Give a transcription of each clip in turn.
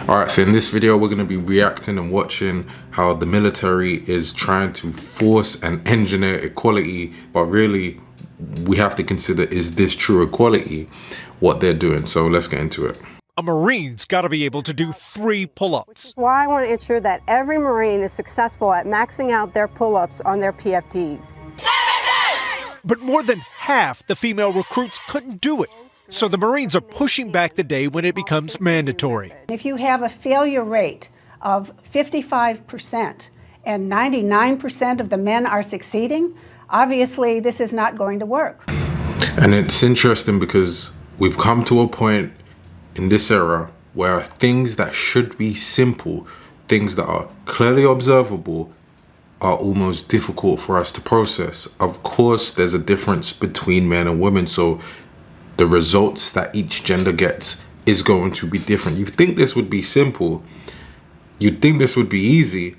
Alright, so in this video we're going to be reacting and watching how the military is trying to force and engineer equality, but really we have to consider, is this true equality, what they're doing? So let's get into it. A Marine's got to be able to do 3 pull-ups. Why I want to ensure that every Marine is successful at maxing out their pull-ups on their PFDs. But more than half the female recruits couldn't do it. So the Marines are pushing back the day when it becomes mandatory. If you have a failure rate of 55% and 99% of the men are succeeding, obviously this is not going to work. And it's interesting because we've come to a point in this era where things that should be simple, things that are clearly observable, are almost difficult for us to process. Of course, there's a difference between men and women, so the results that each gender gets is going to be different. You think this would be simple, you'd think this would be easy,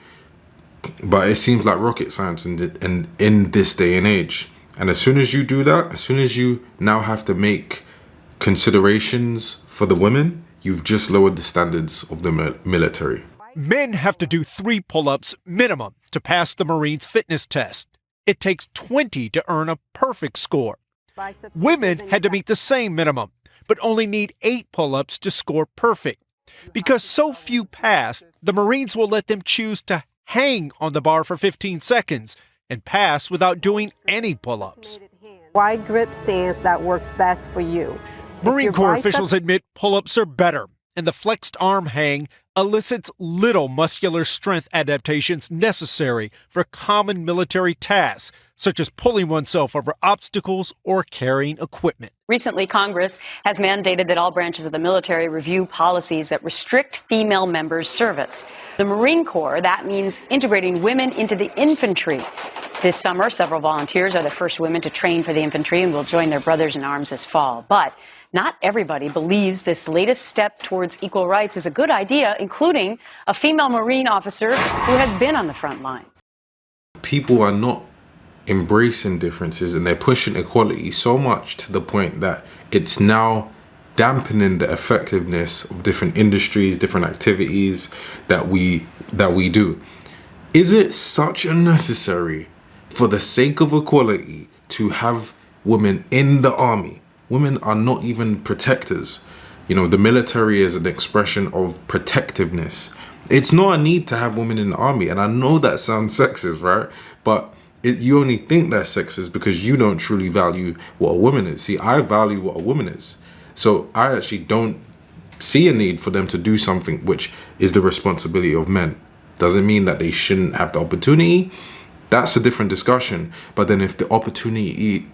but it seems like rocket science in this day and age. And as soon as you do that, as soon as you now have to make considerations for the women, you've just lowered the standards of the military. Men have to do 3 pull-ups minimum to pass the Marines fitness test. It takes 20 to earn a perfect score. Women had to meet the same minimum, but only need 8 pull-ups to score perfect. Because so few passed, the Marines will let them choose to hang on the bar for 15 seconds and pass without doing any pull-ups. Wide grip stance that works best for you. Marine Corps officials admit pull-ups are better, and the flexed arm hang elicits little muscular strength adaptations necessary for common military tasks, such as pulling oneself over obstacles or carrying equipment. Recently, Congress has mandated that all branches of the military review policies that restrict female members' service. The Marine Corps, that means integrating women into the infantry. This summer, several volunteers are the first women to train for the infantry and will join their brothers in arms this fall. But not everybody believes this latest step towards equal rights is a good idea, including a female Marine officer who has been on the front lines. People are not embracing differences, and they're pushing equality so much to the point that it's now dampening the effectiveness of different industries, different activities that we do. Is it such a necessary, for the sake of equality, to have women in the army? Women are not even protectors. You know, the military is an expression of protectiveness. It's not a need to have women in the army. And I know that sounds sexist, right? But you only think that's sexist because you don't truly value what a woman is. See, I value what a woman is. So I actually don't see a need for them to do something which is the responsibility of men. Doesn't mean that they shouldn't have the opportunity. That's a different discussion. But then if the opportunity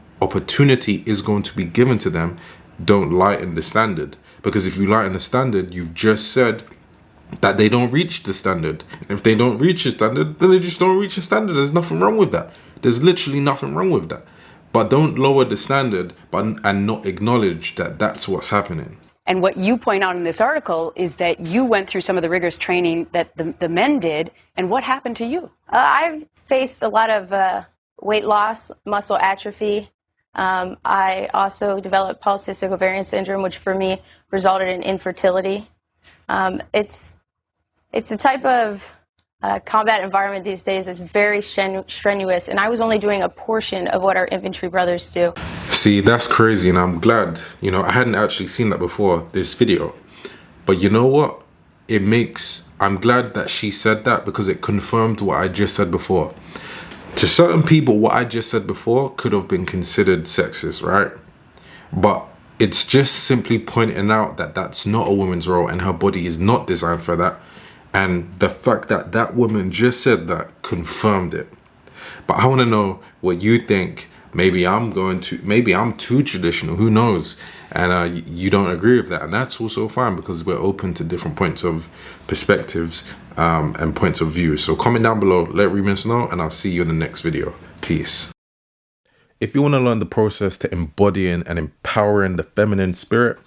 is going to be given to them, don't lighten the standard. Because if you lighten the standard, you've just said that they don't reach the standard. If they don't reach the standard, then they just don't reach the standard. There's nothing wrong with that. There's literally nothing wrong with that. But don't lower the standard and not acknowledge that that's what's happening. And what you point out in this article is that you went through some of the rigorous training that the men did. And what happened to you? I've faced a lot of weight loss, muscle atrophy. I also developed polycystic ovarian syndrome, which for me resulted in infertility. It's a type of combat environment these days that's very strenuous, and I was only doing a portion of what our infantry brothers do. See, that's crazy, and I'm glad, you know, I hadn't actually seen that before this video. But you know what? I'm glad that she said that, because it confirmed what I just said before. To certain people, what I just said before could have been considered sexist, right? But it's just simply pointing out that that's not a woman's role and her body is not designed for that. And the fact that that woman just said that confirmed it. But I want to know what you think. Maybe I'm too traditional, who knows? And you don't agree with that. And that's also fine, because we're open to different points of perspectives and points of view. So comment down below, let Reemus know, and I'll see you in the next video. Peace. If you want to learn the process to embodying and empowering the feminine spirit,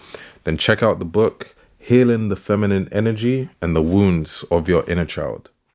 then check out the book, Healing the Feminine Energy and the Wounds of Your Inner Child.